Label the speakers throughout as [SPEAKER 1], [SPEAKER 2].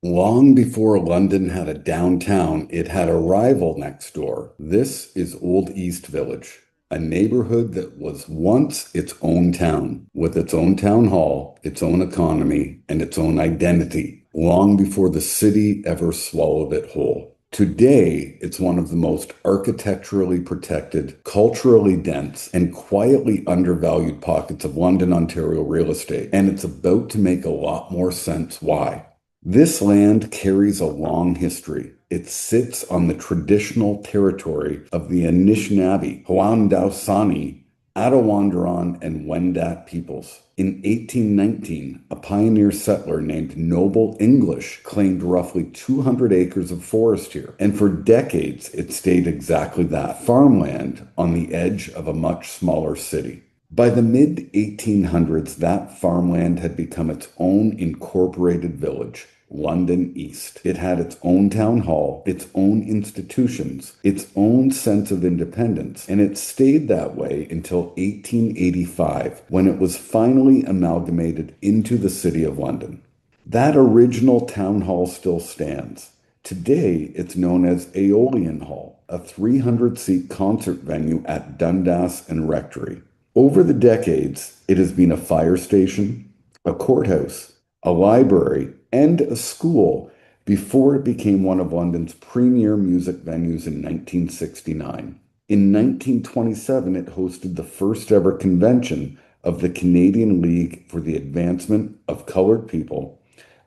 [SPEAKER 1] Long before London had a downtown, it had a rival next door. This is Old East Village, a neighborhood that was once its own town, with its own town hall, its own economy, and its own identity, long before the city ever swallowed it whole. Today, it's one of the most architecturally protected, culturally dense, and quietly undervalued pockets of London, Ontario real estate, and it's about to make a lot more sense why. This land carries a long history. It sits on the traditional territory of the Anishinaabe, Haudenosaunee, Attawandaron, and Wendat peoples. In 1819, a pioneer settler named Noble English claimed roughly 200 acres of forest here, and for decades it stayed exactly that, farmland on the edge of a much smaller city. By the mid-1800s, that farmland had become its own incorporated village, London East. It had its own town hall, its own institutions, its own sense of independence, and it stayed that way until 1885, when it was finally amalgamated into the City of London. That original town hall still stands. Today, it's known as Aeolian Hall, a 300-seat concert venue at Dundas and Rectory. Over the decades, it has been a fire station, a courthouse, a library, and a school before it became one of London's premier music venues in 1969. In 1927, it hosted the first ever convention of the Canadian League for the Advancement of Colored People,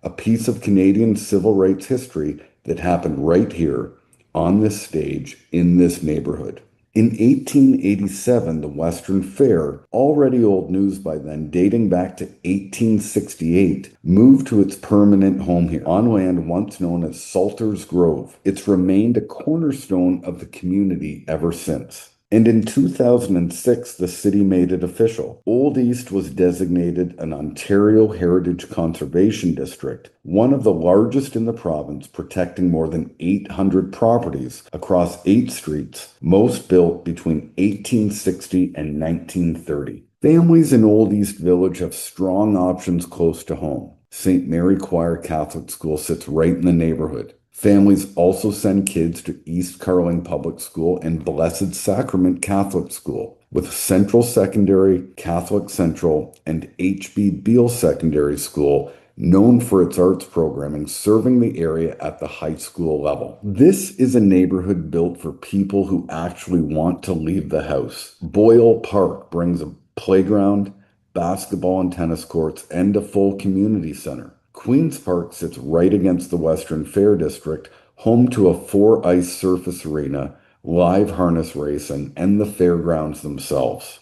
[SPEAKER 1] a piece of Canadian civil rights history that happened right here on this stage in this neighborhood. In 1887, the Western Fair, already old news by then, dating back to 1868, moved to its permanent home here on land once known as Salter's Grove. It's remained a cornerstone of the community ever since. And in 2006, the city made it official. Old East was designated an Ontario Heritage Conservation District, one of the largest in the province, protecting more than 800 properties across 8 streets, most built between 1860 and 1930. Families in Old East Village have strong options close to home. St. Mary Choir Catholic School sits right in the neighborhood. Families also send kids to East Carling Public School and Blessed Sacrament Catholic School, with Central Secondary, Catholic Central, and H.B. Beale Secondary School, known for its arts programming, serving the area at the high school level. This is a neighborhood built for people who actually want to leave the house. Boyle Park brings a playground, basketball and tennis courts, and a full community center. Queen's Park sits right against the Western Fair District, home to a 4-ice surface arena, live harness racing, and the fairgrounds themselves.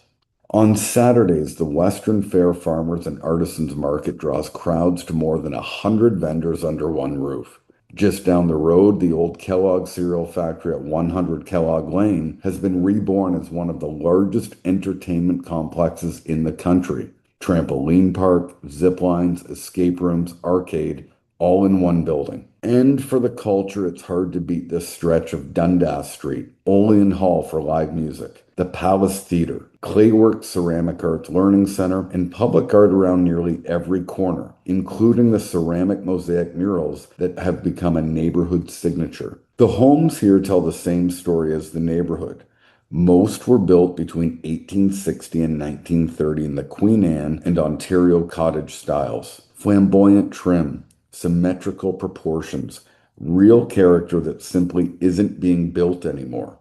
[SPEAKER 1] On Saturdays, the Western Fair Farmers and Artisans Market draws crowds to more than 100 vendors under one roof. Just down the road, the old Kellogg cereal factory at 100 Kellogg Lane has been reborn as one of the largest entertainment complexes in the country. Trampoline park, zip lines, escape rooms, arcade, all in one building. And for the culture, it's hard to beat this stretch of Dundas Street, Aeolian Hall for live music, the Palace Theatre, Clayworks Ceramic Arts Learning Center, and public art around nearly every corner, including the ceramic mosaic murals that have become a neighborhood signature. The homes here tell the same story as the neighborhood. Most were built between 1860 and 1930 in the Queen Anne and Ontario cottage styles. Flamboyant trim, symmetrical proportions, real character that simply isn't being built anymore.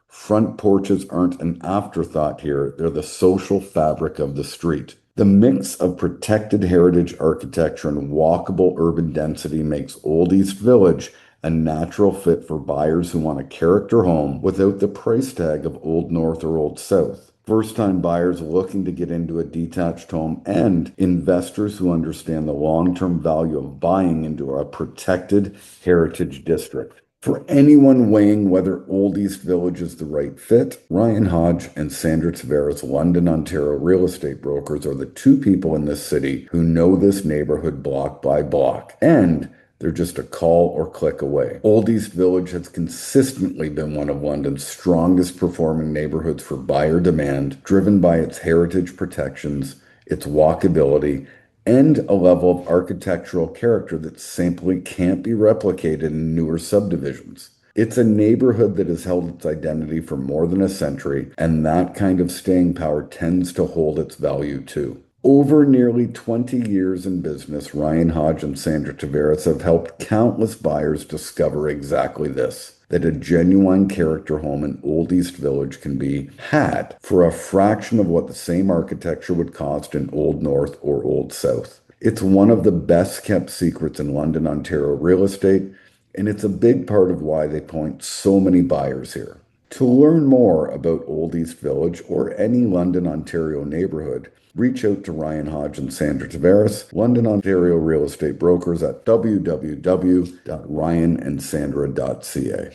[SPEAKER 1] Front porches aren't an afterthought here, they're the social fabric of the street. The mix of protected heritage architecture and walkable urban density makes Old East Village a natural fit for buyers who want a character home without the price tag of Old North or Old South. First-time buyers looking to get into a detached home, and investors who understand the long-term value of buying into a protected heritage district. For anyone weighing whether Old East Village is the right fit, Ryan Hodge and Sandra Tavares, London, Ontario real estate brokers, are the two people in this city who know this neighborhood block by block, and they're just a call or click away. Old East Village has consistently been one of London's strongest performing neighborhoods for buyer demand, driven by its heritage protections, its walkability, and a level of architectural character that simply can't be replicated in newer subdivisions. It's a neighborhood that has held its identity for more than a century, and that kind of staying power tends to hold its value too. Over nearly 20 years in business, Ryan Hodge and Sandra Tavares have helped countless buyers discover exactly this, that a genuine character home in Old East Village can be had for a fraction of what the same architecture would cost in Old North or Old South. It's one of the best kept secrets in London, Ontario real estate, and it's a big part of why they point so many buyers here. To learn more about Old East Village or any London, Ontario neighborhood, reach out to Ryan Hodge and Sandra Tavares, London, Ontario real estate brokers at www.ryanandsandra.ca.